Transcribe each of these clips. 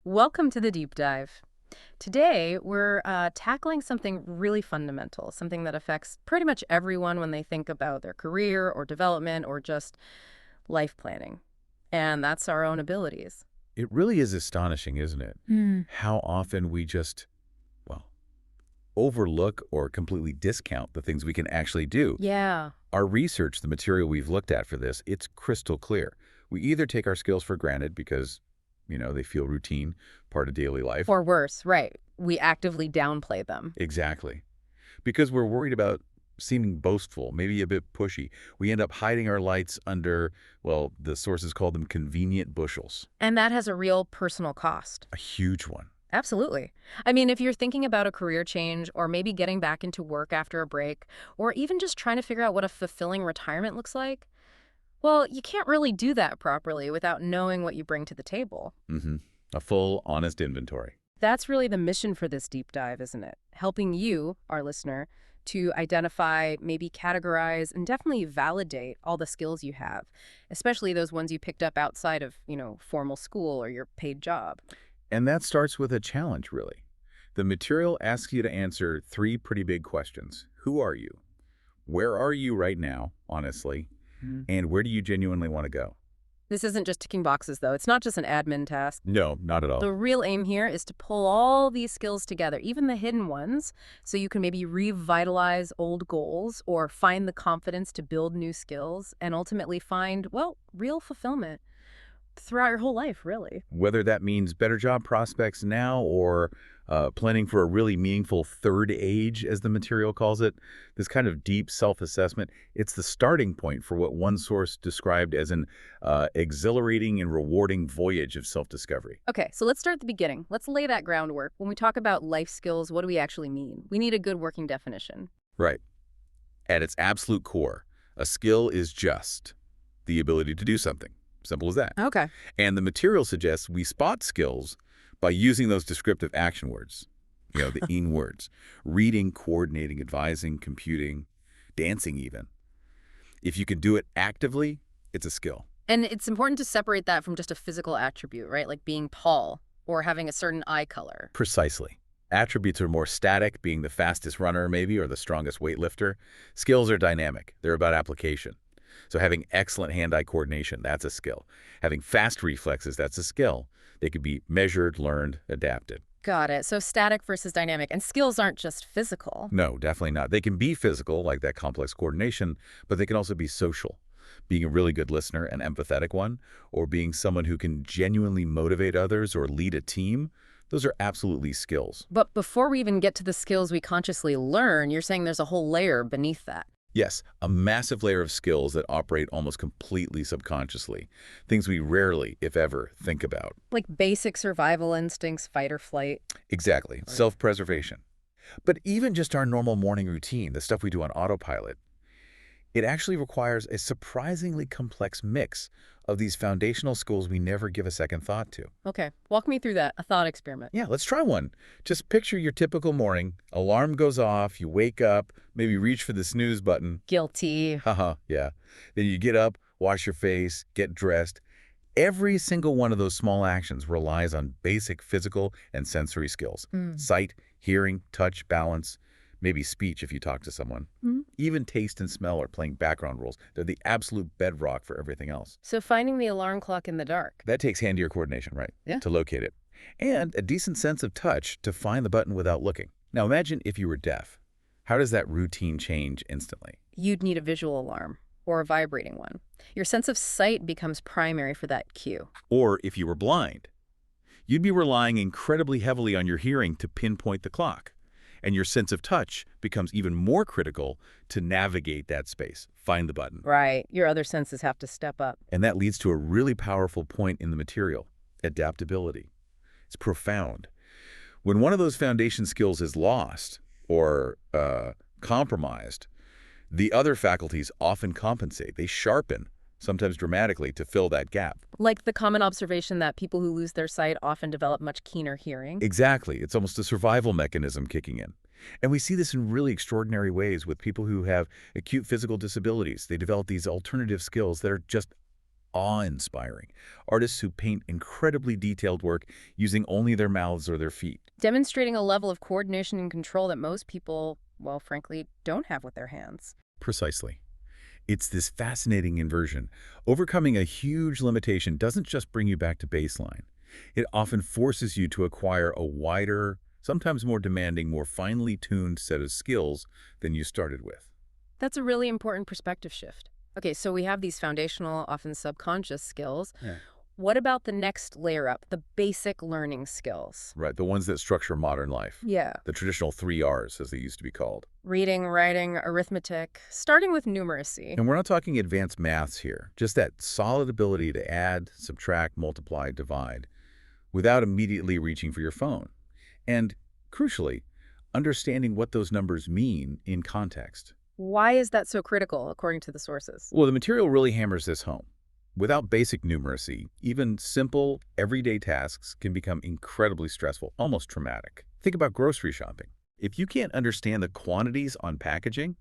Welcome to the deep dive. Today, we're tackling something really fundamental, something that affects pretty much everyone when they think about their career or development or just life planning. And that's our own abilities. It really is astonishing, isn't it? Hmm. How often we just, well, overlook or completely discount the things we can actually do. Yeah. Our research, the material we've looked at for this, it's crystal clear. We either take our skills for granted because, they feel routine, part of daily life. Or worse, right. We actively downplay them. Exactly. Because we're worried about seeming boastful, maybe a bit pushy. We end up hiding our lights under, well, the sources call them convenient bushels. And that has a real personal cost. A huge one. Absolutely. I mean, if you're thinking about a career change or maybe getting back into work after a break, or even just trying to figure out what a fulfilling retirement looks like, well, you can't really do that properly without knowing what you bring to the table. A full, honest inventory. That's really the mission for this deep dive, isn't it? Helping you, our listener, to identify, maybe categorize, and definitely validate all the skills you have, especially those ones you picked up outside of, formal school or your paid job. And that starts with a challenge, really. The material asks you to answer three pretty big questions. Who are you? Where are you right now, honestly? And where do you genuinely want to go? This isn't just ticking boxes, though. It's not just an admin task. No, not at all. The real aim here is to pull all these skills together, even the hidden ones, so you can maybe revitalize old goals or find the confidence to build new skills and ultimately find, well, real fulfillment throughout your whole life, really. Whether that means better job prospects now or planning for a really meaningful third age, as the material calls it, this kind of deep self-assessment, it's the starting point for what one source described as an exhilarating and rewarding voyage of self-discovery. Okay, so let's start at the beginning. Let's lay that groundwork. When we talk about life skills, what do we actually mean? We need a good working definition. Right. At its absolute core, a skill is just the ability to do something. Simple as that. Okay. And the material suggests we spot skills by using those descriptive action words, the ing words, reading, coordinating, advising, computing, dancing even. If you can do it actively, it's a skill. And it's important to separate that from just a physical attribute, right? Like being tall or having a certain eye color. Precisely. Attributes are more static, being the fastest runner maybe or the strongest weightlifter. Skills are dynamic. They're about application. So having excellent hand-eye coordination, that's a skill. Having fast reflexes, that's a skill. They could be measured, learned, adapted. Got it. So static versus dynamic. And skills aren't just physical. No, definitely not. They can be physical, like that complex coordination, but they can also be social. Being a really good listener, an empathetic one, or being someone who can genuinely motivate others or lead a team, those are absolutely skills. But before we even get to the skills we consciously learn, you're saying there's a whole layer beneath that. Yes, a massive layer of skills that operate almost completely subconsciously, things we rarely, if ever, think about. Like basic survival instincts, fight or flight. Exactly, Right. self-preservation. But even just our normal morning routine, the stuff we do on autopilot, it actually requires a surprisingly complex mix of these foundational skills we never give a second thought to. Okay, walk me through that, a thought experiment. Yeah, let's try one. Just picture your typical morning. Alarm goes off, you wake up, maybe reach for the snooze button. Guilty. Haha, yeah. Then you get up, wash your face, get dressed. Every single one of those small actions relies on basic physical and sensory skills. Sight, hearing, touch, balance, maybe speech if you talk to someone. Even taste and smell are playing background roles. They're the absolute bedrock for everything else. So finding the alarm clock in the dark. That takes hand-ear coordination, right? Yeah. To locate it. And a decent sense of touch to find the button without looking. Now imagine if you were deaf. How does that routine change instantly? You'd need a visual alarm or a vibrating one. Your sense of sight becomes primary for that cue. Or if you were blind, you'd be relying incredibly heavily on your hearing to pinpoint the clock. And your sense of touch becomes even more critical to navigate that space, find the button. Right. Your other senses have to step up. And that leads to a really powerful point in the material, adaptability. It's profound. When one of those foundation skills is lost or compromised, the other faculties often compensate. They sharpen, sometimes dramatically, to fill that gap. Like the common observation that people who lose their sight often develop much keener hearing. Exactly. It's almost a survival mechanism kicking in. And we see this in really extraordinary ways with people who have acute physical disabilities. They develop these alternative skills that are just awe-inspiring. Artists who paint incredibly detailed work using only their mouths or their feet. Demonstrating a level of coordination and control that most people, well, frankly, don't have with their hands. Precisely. It's this fascinating inversion. Overcoming a huge limitation doesn't just bring you back to baseline. It often forces you to acquire a wider, sometimes more demanding, more finely tuned set of skills than you started with. That's a really important perspective shift. Okay, so we have these foundational, often subconscious skills. Yeah. What about the next layer up, the basic learning skills? Right, the ones that structure modern life. Yeah. The traditional 3 Rs, as they used to be called. Reading, writing, arithmetic, starting with numeracy. And we're not talking advanced maths here, just that solid ability to add, subtract, multiply, divide, without immediately reaching for your phone. And, crucially, understanding what those numbers mean in context. Why is that so critical, according to the sources? Well, the material really hammers this home. Without basic numeracy, even simple, everyday tasks can become incredibly stressful, almost traumatic. Think about grocery shopping. If you can't understand the quantities on packaging,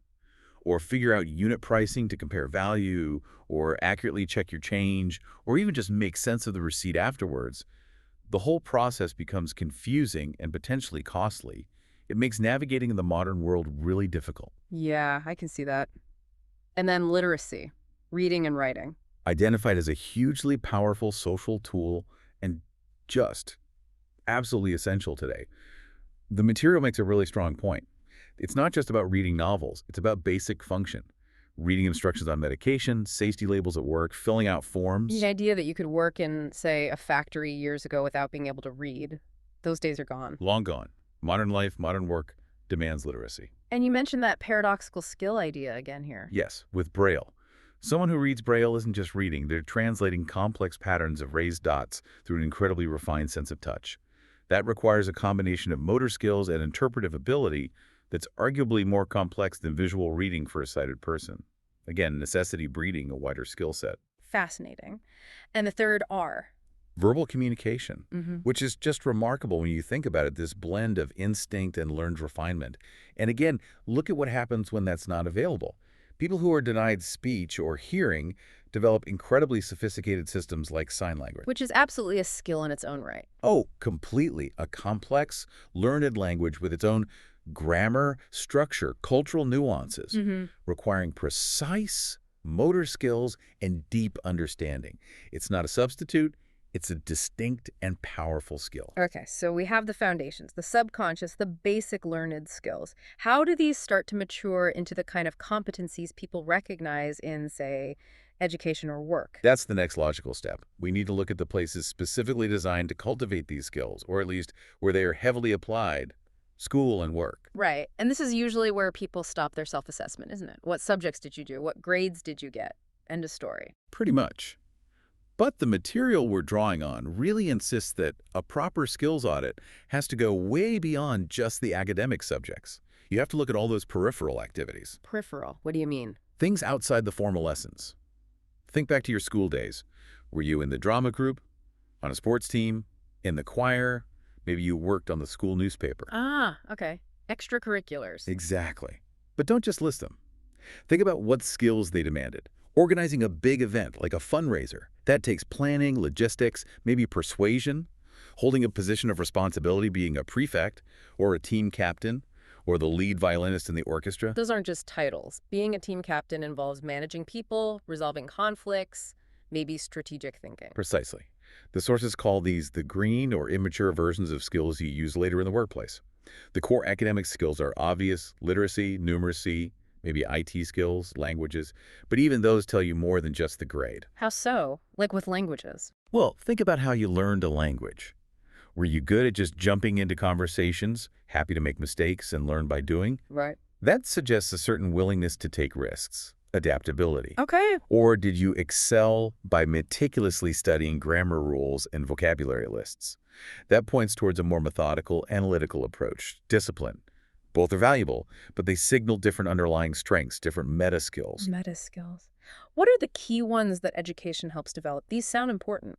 or figure out unit pricing to compare value, or accurately check your change, or even just make sense of the receipt afterwards, the whole process becomes confusing and potentially costly. It makes navigating in the modern world really difficult. Yeah, I can see that. And then literacy, reading and writing. Identified as a hugely powerful social tool and just absolutely essential today. The material makes a really strong point. It's not just about reading novels, it's about basic function. Reading instructions on medication, safety labels at work, filling out forms. The idea that you could work in, say, a factory years ago without being able to read, those days are gone. Long gone. Modern life, modern work demands literacy. And you mentioned that paradoxical skill idea again here. Yes, with Braille. Someone who reads Braille isn't just reading, they're translating complex patterns of raised dots through an incredibly refined sense of touch. That requires a combination of motor skills and interpretive ability that's arguably more complex than visual reading for a sighted person. Again, necessity breeding a wider skill set. Fascinating. And the third R. Verbal communication, which is just remarkable when you think about it, this blend of instinct and learned refinement. And again, look at what happens when that's not available. People who are denied speech or hearing develop incredibly sophisticated systems like sign language. Which is absolutely a skill in its own right. Oh, completely. A complex, learned language with its own grammar, structure, cultural nuances, requiring precise motor skills and deep understanding. It's not a substitute. It's a distinct and powerful skill. Okay, so we have the foundations, the subconscious, the basic learned skills. How do these start to mature into the kind of competencies people recognize in, say, education or work? That's the next logical step. We need to look at the places specifically designed to cultivate these skills, or at least where they are heavily applied, school and work. Right, and this is usually where people stop their self-assessment, isn't it? What subjects did you do? What grades did you get? End of story. Pretty much. But the material we're drawing on really insists that a proper skills audit has to go way beyond just the academic subjects. You have to look at all those peripheral activities. Peripheral, what do you mean? Things outside the formal lessons. Think back to your school days. Were you in the drama group, on a sports team, in the choir? Maybe you worked on the school newspaper. Ah, okay. Extracurriculars. Exactly. But don't just list them. Think about what skills they demanded. Organizing a big event like a fundraiser. That takes planning, logistics, maybe persuasion. Holding a position of responsibility, being a prefect, or a team captain, or the lead violinist in the orchestra. Those aren't just titles. Being a team captain involves managing people, resolving conflicts, maybe strategic thinking. Precisely. The sources call these the green or immature versions of skills you use later in the workplace. The core academic skills are obvious: literacy, numeracy, maybe IT skills, languages, but even those tell you more than just the grade. How so? Like with languages. Well, think about how you learned a language. Were you good at just jumping into conversations, happy to make mistakes and learn by doing? Right. That suggests a certain willingness to take risks, adaptability. Okay. Or did you excel by meticulously studying grammar rules and vocabulary lists? That points towards a more methodical, analytical approach, discipline. Both are valuable, but they signal different underlying strengths, different meta skills. Meta skills. What are the key ones that education helps develop? These sound important.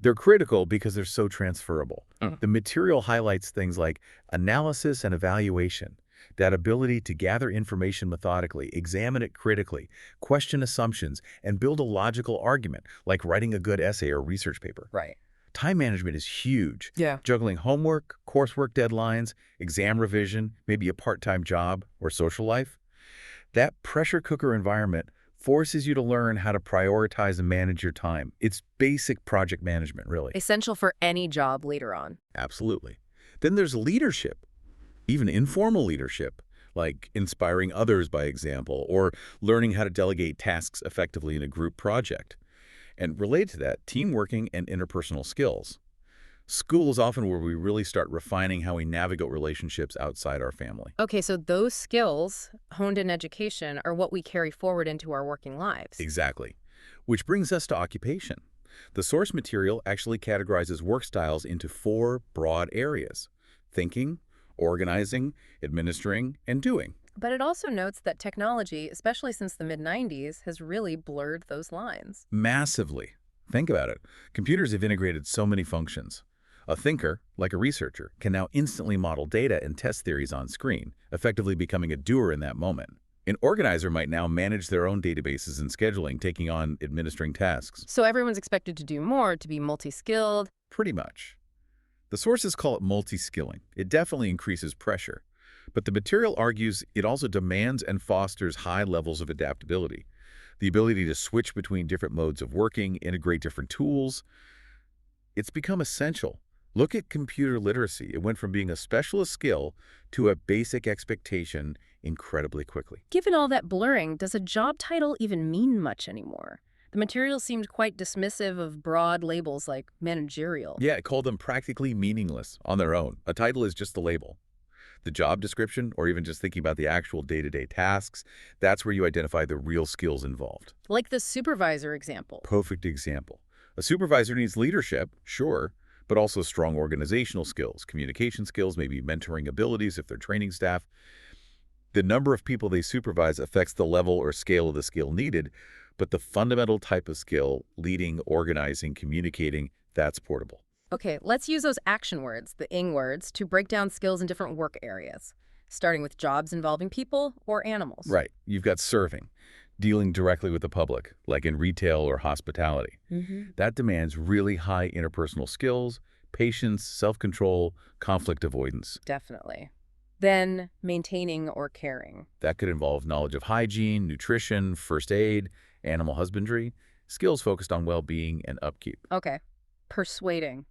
They're critical because they're so transferable. The material highlights things like analysis and evaluation, That ability to gather information methodically, examine it critically, question assumptions, and build a logical argument, like writing a good essay or research paper. Right. Time management is huge. Yeah. Juggling homework, coursework deadlines, exam revision, maybe a part-time job or social life. That pressure cooker environment forces you to learn how to prioritize and manage your time. It's basic project management, really. Essential for any job later on. Absolutely. Then there's leadership, even informal leadership, like inspiring others by example or learning how to delegate tasks effectively in a group project. And related to that, teamworking and interpersonal skills. School is often where we really start refining how we navigate relationships outside our family. Okay, so those skills honed in education are what we carry forward into our working lives. Exactly. Which brings us to occupation. The source material actually categorizes work styles into 4 broad areas: thinking, organizing, administering, and doing. But it also notes that technology, especially since the mid-90s, has really blurred those lines. Massively. Think about it. Computers have integrated so many functions. A thinker, like a researcher, can now instantly model data and test theories on screen, effectively becoming a doer in that moment. An organizer might now manage their own databases and scheduling, taking on administering tasks. So everyone's expected to do more, to be multi-skilled. Pretty much. The sources call it multi-skilling. It definitely increases pressure. But the material argues it also demands and fosters high levels of adaptability. The ability to switch between different modes of working, integrate different tools. It's become essential. Look at computer literacy. It went from being a specialist skill to a basic expectation incredibly quickly. Given all that blurring, does a job title even mean much anymore? The material seemed quite dismissive of broad labels like managerial. Yeah, it called them practically meaningless on their own. A title is just a label. The job description, or even just thinking about the actual day-to-day tasks, that's where you identify the real skills involved. Like the supervisor example. Perfect example. A supervisor needs leadership, sure, but also strong organizational skills, communication skills, maybe mentoring abilities if they're training staff. The number of people they supervise affects the level or scale of the skill needed, but the fundamental type of skill, leading, organizing, communicating, that's portable. Okay, let's use those action words, the ing words, to break down skills in different work areas, starting with jobs involving people or animals. Right. You've got serving, dealing directly with the public, like in retail or hospitality. That demands really high interpersonal skills, patience, self-control, conflict avoidance. Definitely. Then maintaining or caring. That could involve knowledge of hygiene, nutrition, first aid, animal husbandry, skills focused on well-being and upkeep. Okay. Persuading.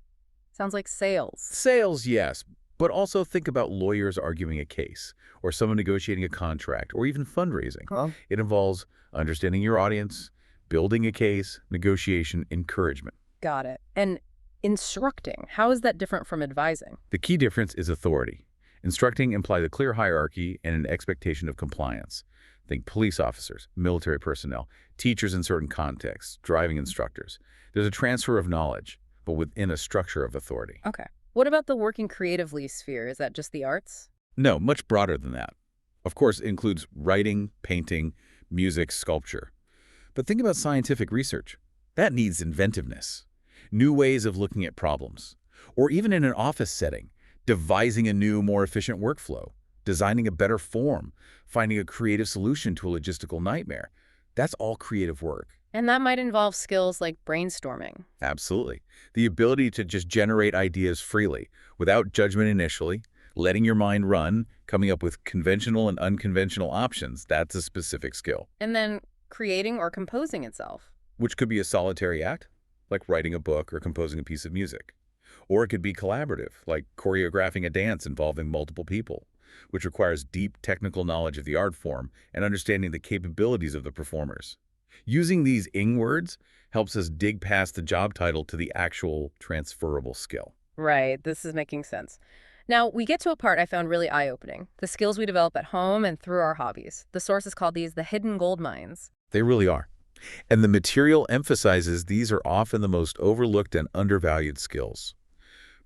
Sounds like sales. Sales, yes, but also think about lawyers arguing a case, or someone negotiating a contract, or even fundraising. Huh? It involves understanding your audience, building a case, negotiation, encouragement. Got it. And instructing. How is that different from advising? The key difference is authority. Instructing implies a clear hierarchy and an expectation of compliance. Think police officers, military personnel, teachers in certain contexts, driving instructors. There's a transfer of knowledge, but within a structure of authority. Okay. What about the working creatively sphere? Is that just the arts? No, much broader than that. Of course, it includes writing, painting, music, sculpture. But think about scientific research. That needs inventiveness, new ways of looking at problems, or even in an office setting, devising a new, more efficient workflow, designing a better form, finding a creative solution to a logistical nightmare. That's all creative work. And that might involve skills like brainstorming. Absolutely. The ability to just generate ideas freely, without judgment initially, letting your mind run, coming up with conventional and unconventional options, that's a specific skill. And then creating or composing itself. Which could be a solitary act, like writing a book or composing a piece of music. Or it could be collaborative, like choreographing a dance involving multiple people, which requires deep technical knowledge of the art form and understanding the capabilities of the performers. Using these ing words helps us dig past the job title to the actual transferable skill. Right, this is making sense. Now, we get to a part I found really eye-opening, the skills we develop at home and through our hobbies. The sources call these the hidden gold mines. They really are. And the material emphasizes these are often the most overlooked and undervalued skills.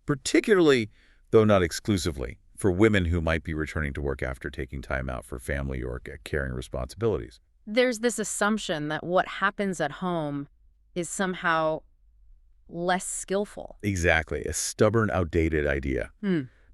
Particularly, though not exclusively, for women who might be returning to work after taking time out for family or caring responsibilities. There's this assumption that what happens at home is somehow less skillful. Exactly, a stubborn, outdated idea.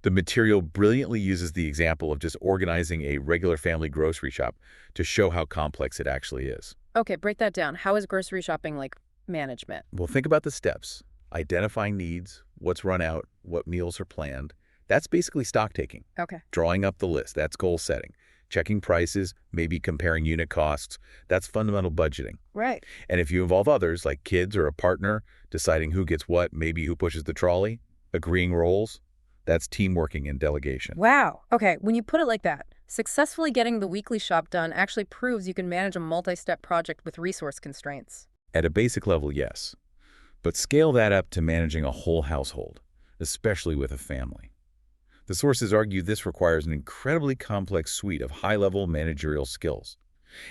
The The material brilliantly uses the example of just organizing a regular family grocery shop to show how complex it actually is. Okay, break that down. How is grocery shopping like management? Well, think about the steps. Identifying needs, what's run out, what meals are planned. That's basically stock taking. Okay. Drawing up the list, that's goal setting. Checking prices, maybe comparing unit costs, that's fundamental budgeting. Right. And if you involve others, like kids or a partner, deciding who gets what, maybe who pushes the trolley, agreeing roles, that's teamworking and delegation. Wow. Okay, when you put it like that, successfully getting the weekly shop done actually proves you can manage a multi-step project with resource constraints. At a basic level, yes. But scale that up to managing a whole household, especially with a family. The sources argue this requires an incredibly complex suite of high-level managerial skills.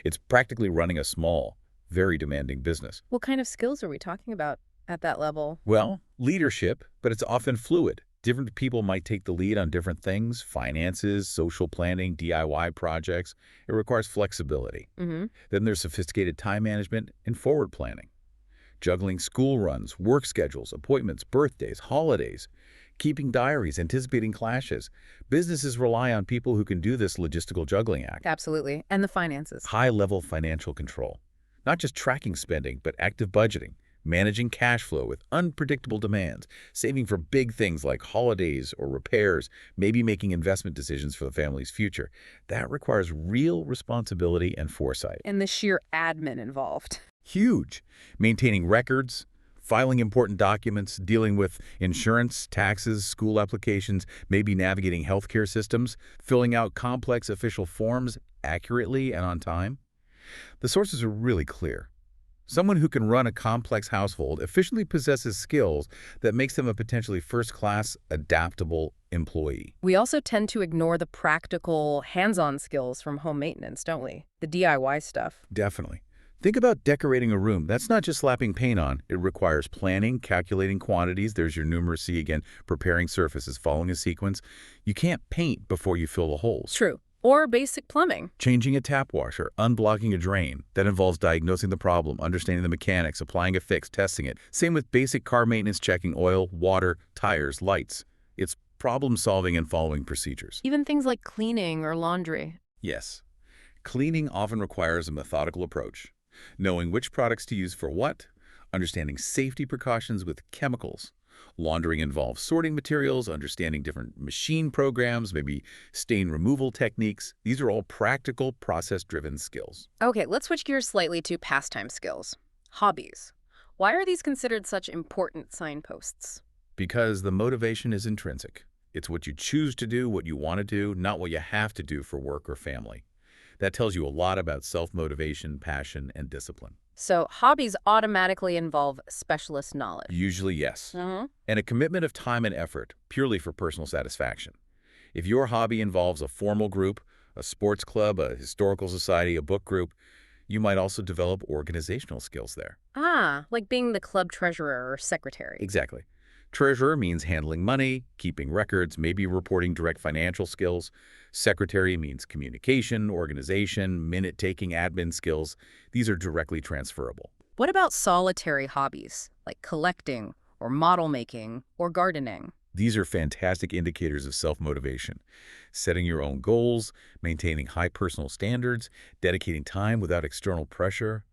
It's practically running a small, very demanding business. What kind of skills are we talking about at that level? Well, leadership, but it's often fluid. Different people might take the lead on different things, finances, social planning, DIY projects. It requires flexibility. Mm-hmm. Then there's sophisticated time management and forward planning. Juggling school runs, work schedules, appointments, birthdays, holidays, keeping diaries, anticipating clashes. Businesses rely on people who can do this logistical juggling act. Absolutely. And the finances. High-level financial control. Not just tracking spending, but active budgeting, managing cash flow with unpredictable demands, saving for big things like holidays or repairs, maybe making investment decisions for the family's future. That requires real responsibility and foresight. And the sheer admin involved. Huge. Maintaining records, filing important documents, dealing with insurance, taxes, school applications, maybe navigating healthcare systems, filling out complex official forms accurately and on time. The sources are really clear. Someone who can run a complex household efficiently possesses skills that makes them a potentially first-class, adaptable employee. We also tend to ignore the practical, hands-on skills from home maintenance, don't we? The DIY stuff. Definitely. Think about decorating a room. That's not just slapping paint on. It requires planning, calculating quantities. There's your numeracy again, preparing surfaces, following a sequence. You can't paint before you fill the holes. True. Or basic plumbing. Changing a tap washer, unblocking a drain. That involves diagnosing the problem, understanding the mechanics, applying a fix, testing it. Same with basic car maintenance, checking oil, water, tires, lights. It's problem solving and following procedures. Even things like cleaning or laundry. Yes. Cleaning often requires a methodical approach. Knowing which products to use for what, understanding safety precautions with chemicals. Laundering involves sorting materials, understanding different machine programs, maybe stain removal techniques. These are all practical, process-driven skills. Okay, let's switch gears slightly to pastime skills. Hobbies. Why are these considered such important signposts? Because the motivation is intrinsic. It's what you choose to do, what you want to do, not what you have to do for work or family. That tells you a lot about self-motivation, passion, and discipline. So hobbies automatically involve specialist knowledge. Usually, yes. Uh-huh. And a commitment of time and effort, purely for personal satisfaction. If your hobby involves a formal group, a sports club, a historical society, a book group, you might also develop organizational skills there. Ah, like being the club treasurer or secretary. Exactly. Treasurer means handling money, keeping records, maybe reporting direct financial skills. Secretary means communication, organization, minute-taking admin skills. These are directly transferable. What about solitary hobbies, like collecting or model making or gardening? These are fantastic indicators of self-motivation. Setting your own goals, maintaining high personal standards, dedicating time without external pressure.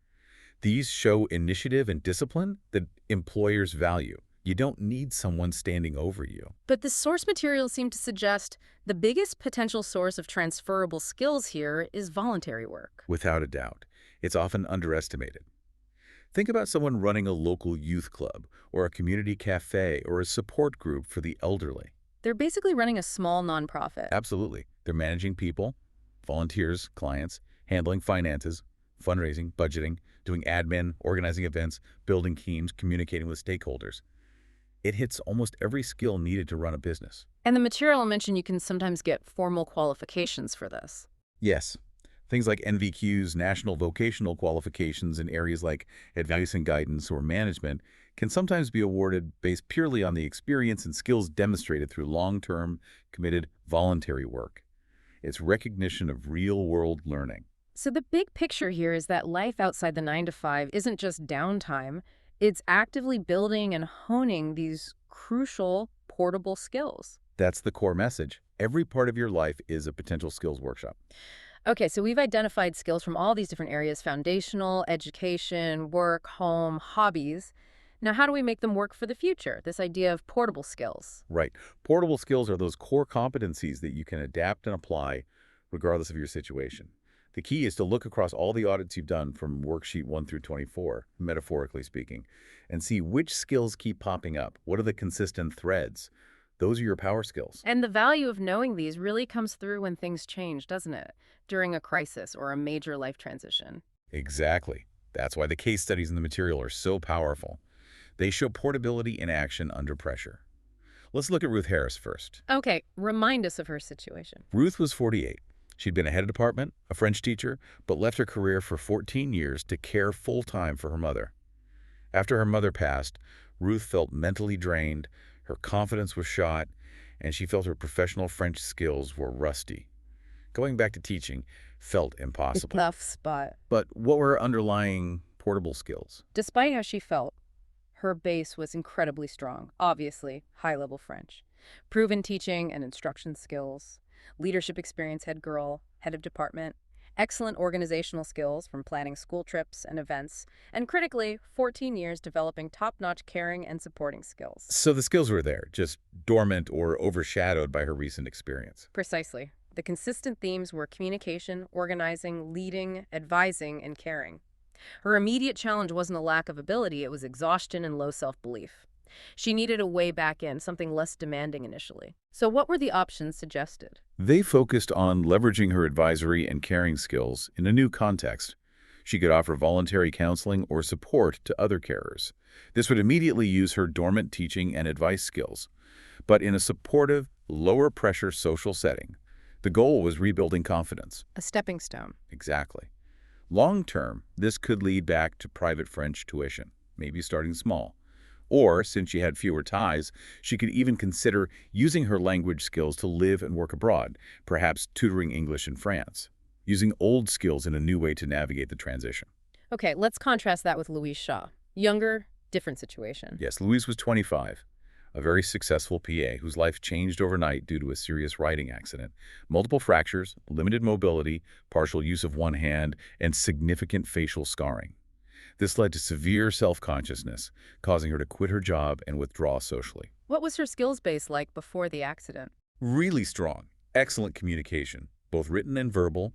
These show initiative and discipline that employers value. You don't need someone standing over you. But the source materials seem to suggest the biggest potential source of transferable skills here is voluntary work. Without a doubt. It's often underestimated. Think about someone running a local youth club or a community cafe or a support group for the elderly. They're basically running a small nonprofit. Absolutely. They're managing people, volunteers, clients, handling finances, fundraising, budgeting, doing admin, organizing events, building teams, communicating with stakeholders. It hits almost every skill needed to run a business. And the material mentioned you can sometimes get formal qualifications for this. Yes. Things like NVQs, National Vocational Qualifications in areas like advice and guidance or management can sometimes be awarded based purely on the experience and skills demonstrated through long-term, committed, voluntary work. It's recognition of real-world learning. So the big picture here is that life outside the 9-to-5 isn't just downtime. It's actively building and honing these crucial portable skills. That's the core message. Every part of your life is a potential skills workshop. Okay, so we've identified skills from all these different areas: foundational, education, work, home, hobbies. Now, how do we make them work for the future? This idea of portable skills. Right. Portable skills are those core competencies that you can adapt and apply regardless of your situation. The key is to look across all the audits you've done from worksheet 1 through 24, metaphorically speaking, and see which skills keep popping up. What are the consistent threads? Those are your power skills. And the value of knowing these really comes through when things change, doesn't it? During a crisis or a major life transition. Exactly. That's why the case studies in the material are so powerful. They show portability in action under pressure. Let's look at Ruth Harris first. Okay, remind us of her situation. Ruth was 48. She'd been a head of department, a French teacher, but left her career for 14 years to care full-time for her mother. After her mother passed, Ruth felt mentally drained, her confidence was shot, and she felt her professional French skills were rusty. Going back to teaching felt impossible. Tough spot. But what were her underlying portable skills? Despite how she felt, her base was incredibly strong. Obviously, high-level French. Proven teaching and instruction skills. Leadership experience head girl, head of department. Excellent organizational skills from planning school trips and events. And critically, 14 years developing top-notch caring and supporting skills. So the skills were there, just dormant or overshadowed by her recent experience. Precisely. The consistent themes were communication, organizing, leading, advising, and caring. Her immediate challenge wasn't a lack of ability, it was exhaustion and low self-belief. She needed a way back in, something less demanding initially. So what were the options suggested? They focused on leveraging her advisory and caring skills in a new context. She could offer voluntary counseling or support to other carers. This would immediately use her dormant teaching and advice skills, but in a supportive, lower-pressure social setting. The goal was rebuilding confidence. A stepping stone. Exactly. Long-term, this could lead back to private French tuition, maybe starting small. Or, since she had fewer ties, she could even consider using her language skills to live and work abroad, perhaps tutoring English in France, using old skills in a new way to navigate the transition. Okay, let's contrast that with Louise Shaw. Younger, different situation. Yes, Louise was 25, a very successful PA whose life changed overnight due to a serious riding accident. Multiple fractures, limited mobility, partial use of one hand, and significant facial scarring. This led to severe self-consciousness, causing her to quit her job and withdraw socially. What was her skills base like before the accident? Really strong, excellent communication, both written and verbal,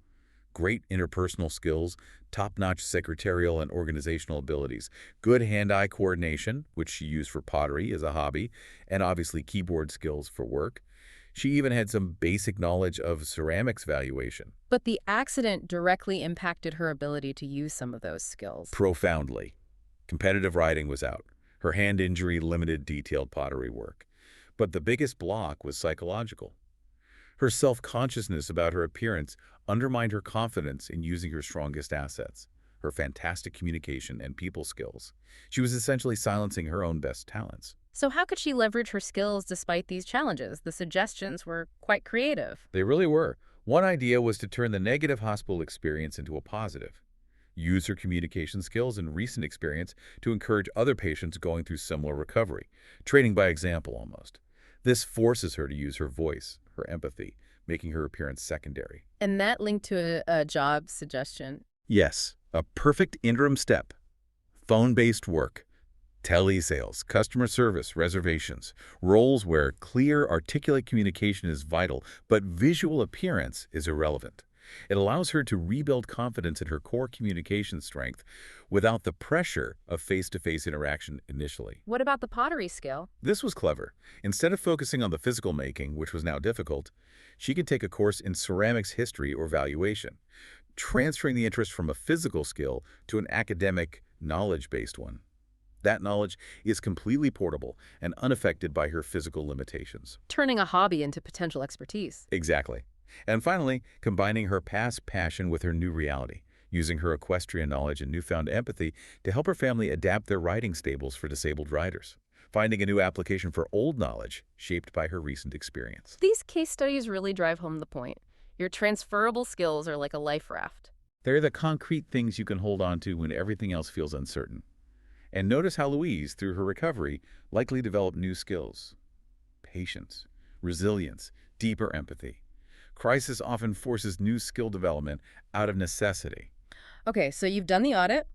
great interpersonal skills, top-notch secretarial and organizational abilities, good hand-eye coordination, which she used for pottery as a hobby, and obviously keyboard skills for work. She even had some basic knowledge of ceramics valuation. But the accident directly impacted her ability to use some of those skills. Profoundly. Competitive riding was out. Her hand injury limited detailed pottery work. But the biggest block was psychological. Her self-consciousness about her appearance undermined her confidence in using her strongest assets, her fantastic communication and people skills. She was essentially silencing her own best talents. So how could she leverage her skills despite these challenges? The suggestions were quite creative. They really were. One idea was to turn the negative hospital experience into a positive. Use her communication skills and recent experience to encourage other patients going through similar recovery, training by example almost. This forces her to use her voice, her empathy, making her appearance secondary. And that linked to a job suggestion. Yes, a perfect interim step. Phone-based work. Telesales, customer service, reservations, roles where clear, articulate communication is vital, but visual appearance is irrelevant. It allows her to rebuild confidence in her core communication strength without the pressure of face-to-face interaction initially. What about the pottery skill? This was clever. Instead of focusing on the physical making, which was now difficult, she could take a course in ceramics history or valuation, transferring the interest from a physical skill to an academic, knowledge-based one. That knowledge is completely portable and unaffected by her physical limitations. Turning a hobby into potential expertise. Exactly. And finally, combining her past passion with her new reality, using her equestrian knowledge and newfound empathy to help her family adapt their riding stables for disabled riders. Finding a new application for old knowledge shaped by her recent experience. These case studies really drive home the point. Your transferable skills are like a life raft. They're the concrete things you can hold on to when everything else feels uncertain. And notice how Louise, through her recovery, likely developed new skills. patience, resilience, deeper empathy. Crisis often forces new skill development out of necessity. Okay, so you've done the audit,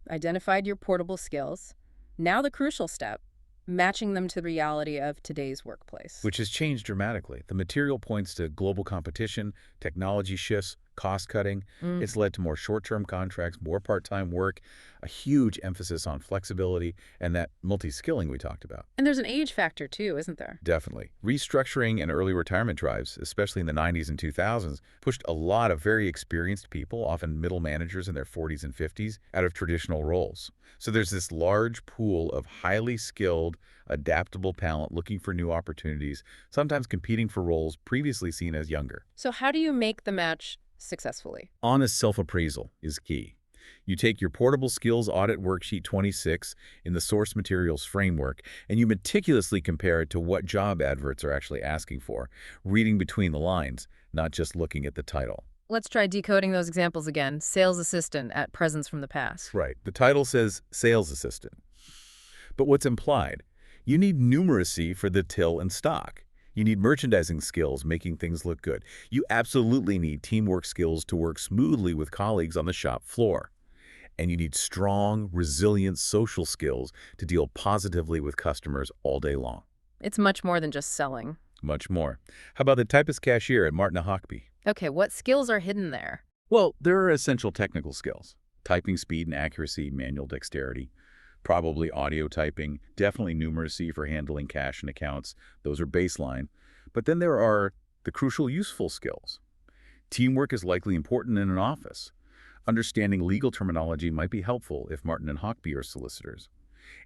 identified your portable skills. Now the crucial step, matching them to the reality of today's workplace. Which has changed dramatically. The material points to global competition, technology shifts, cost cutting. Mm. It's led to more short-term contracts, more part-time work, a huge emphasis on flexibility, and that multi-skilling we talked about. And there's an age factor too, isn't there? Definitely. Restructuring and early retirement drives, especially in the 90s and 2000s, pushed a lot of very experienced people, often middle managers in their 40s and 50s, out of traditional roles. So there's this large pool of highly skilled, adaptable talent looking for new opportunities, sometimes competing for roles previously seen as younger. So how do you make the match successfully? Honest self-appraisal is key. You take your portable skills audit worksheet 26 in the source materials framework, and you meticulously compare it to what job adverts are actually asking for, reading between the lines, not just looking at the title. Let's try decoding those examples again. Sales assistant at presents from the past. Right. The title says sales assistant. But what's implied? You need numeracy for the till and stock. You need merchandising skills, making things look good. You absolutely need teamwork skills to work smoothly with colleagues on the shop floor. And you need strong, resilient social skills to deal positively with customers all day long. It's much more than just selling. Much more. How about the typist cashier at Martin & Hockby? Okay, what skills are hidden there? Well, there are essential technical skills. Typing speed and accuracy, manual dexterity, probably audio typing, definitely numeracy for handling cash and accounts. Those are baseline. But then there are the crucial useful skills. Teamwork is likely important in an office. Understanding legal terminology might be helpful if Martin & Hockby are solicitors.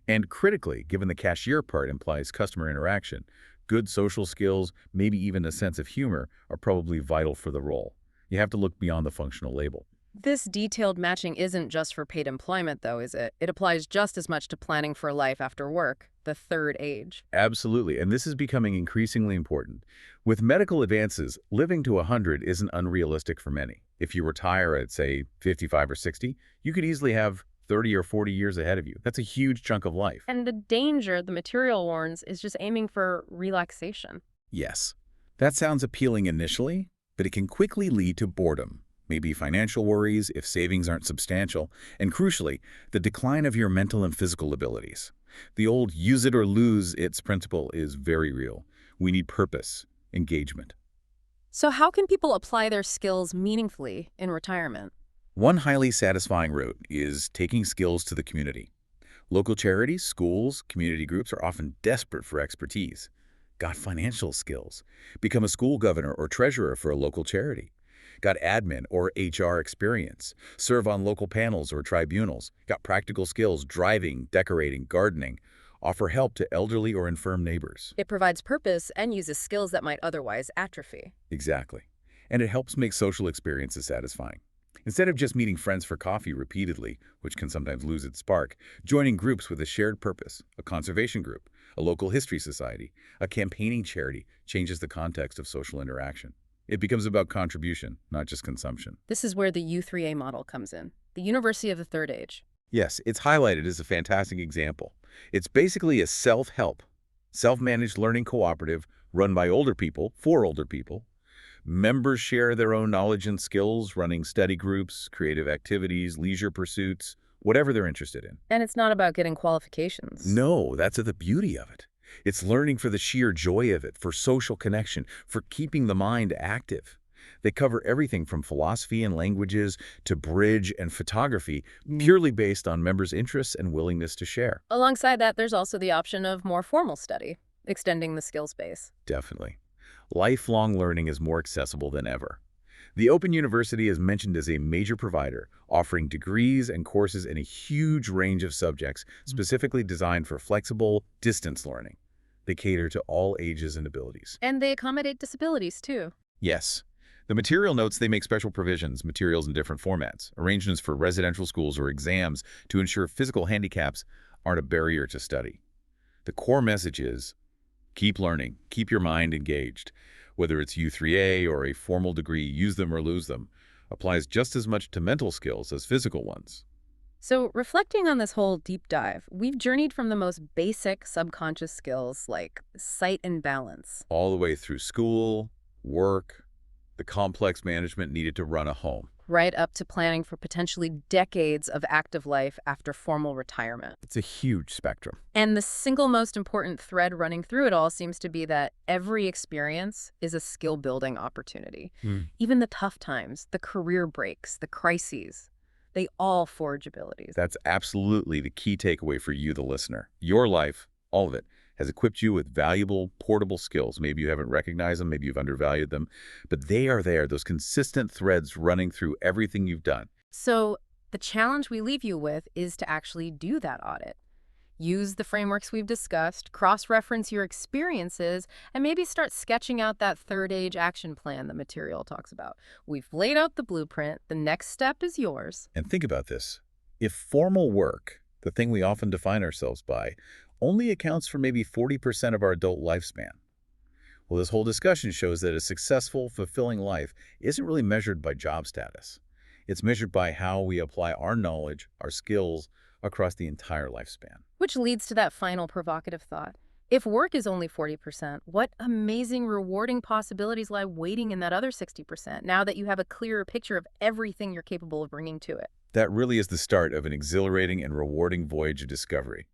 And critically, given the cashier part implies customer interaction, good social skills, maybe even a sense of humor, are probably vital for the role. You have to look beyond the functional label. This detailed matching isn't just for paid employment, though, is it? It applies just as much to planning for life after work, the third age. Absolutely, and this is becoming increasingly important. With medical advances, living to 100 isn't unrealistic for many. If you retire at, say, 55 or 60, you could easily have 30 or 40 years ahead of you. That's a huge chunk of life. And the danger the material warns is just aiming for relaxation. Yes, that sounds appealing initially, but it can quickly lead to boredom. Maybe financial worries if savings aren't substantial, and crucially, the decline of your mental and physical abilities. The old use it or lose it's principle is very real. We need purpose, engagement. So how can people apply their skills meaningfully in retirement? One highly satisfying route is taking skills to the community. Local charities, schools, community groups are often desperate for expertise. Got financial skills. Become a school governor or treasurer for a local charity. Got admin or HR experience. Serve on local panels or tribunals. Got practical skills, driving, decorating, gardening. Offer help to elderly or infirm neighbors. It provides purpose and uses skills that might otherwise atrophy. Exactly. And it helps make social experiences satisfying. Instead of just meeting friends for coffee repeatedly, which can sometimes lose its spark, joining groups with a shared purpose, a conservation group, a local history society, a campaigning charity, changes the context of social interaction. It becomes about contribution, not just consumption. This is where the U3A model comes in, the University of the Third Age. Yes, it's highlighted as a fantastic example. It's basically a self-help, self-managed learning cooperative run by older people, for older people. Members share their own knowledge and skills, running study groups, creative activities, leisure pursuits, whatever they're interested in. And it's not about getting qualifications. No, that's the beauty of it. It's learning for the sheer joy of it, for social connection, for keeping the mind active. They cover everything from philosophy and languages to bridge and photography, purely based on members' interests and willingness to share. Alongside that, there's also the option of more formal study, extending the skills base. Definitely. Lifelong learning is more accessible than ever. The Open University is mentioned as a major provider, offering degrees and courses in a huge range of subjects, specifically designed for flexible, distance learning. They cater to all ages and abilities. And they accommodate disabilities, too. Yes. The material notes they make special provisions, materials in different formats, arrangements for residential schools or exams to ensure physical handicaps aren't a barrier to study. The core message is, keep learning, keep your mind engaged. Whether it's U3A or a formal degree, use them or lose them, applies just as much to mental skills as physical ones. So, reflecting on this whole deep dive, we've journeyed from the most basic subconscious skills like sight and balance, All the way through school, work, the complex management needed to run a home. right up to planning for potentially decades of active life after formal retirement. It's a huge spectrum. And the single most important thread running through it all seems to be that every experience is a skill building opportunity. Hmm. Even the tough times, the career breaks, the crises, they all forge abilities. That's absolutely the key takeaway for you, the listener. Your life, all of it, has equipped you with valuable, portable skills. Maybe you haven't recognized them, maybe you've undervalued them, but they are there, those consistent threads running through everything you've done. So the challenge we leave you with is to actually do that audit. Use the frameworks we've discussed, cross-reference your experiences, and maybe start sketching out that third age action plan the material talks about. We've laid out the blueprint. The next step is yours. And think about this. If formal work, the thing we often define ourselves by, only accounts for maybe 40% of our adult lifespan, well, this whole discussion shows that a successful, fulfilling life isn't really measured by job status. It's measured by how we apply our knowledge, our skills, across the entire lifespan. Which leads to that final provocative thought. If work is only 40%, what amazing, rewarding possibilities lie waiting in that other 60% now that you have a clearer picture of everything you're capable of bringing to it? That really is the start of an exhilarating and rewarding voyage of discovery.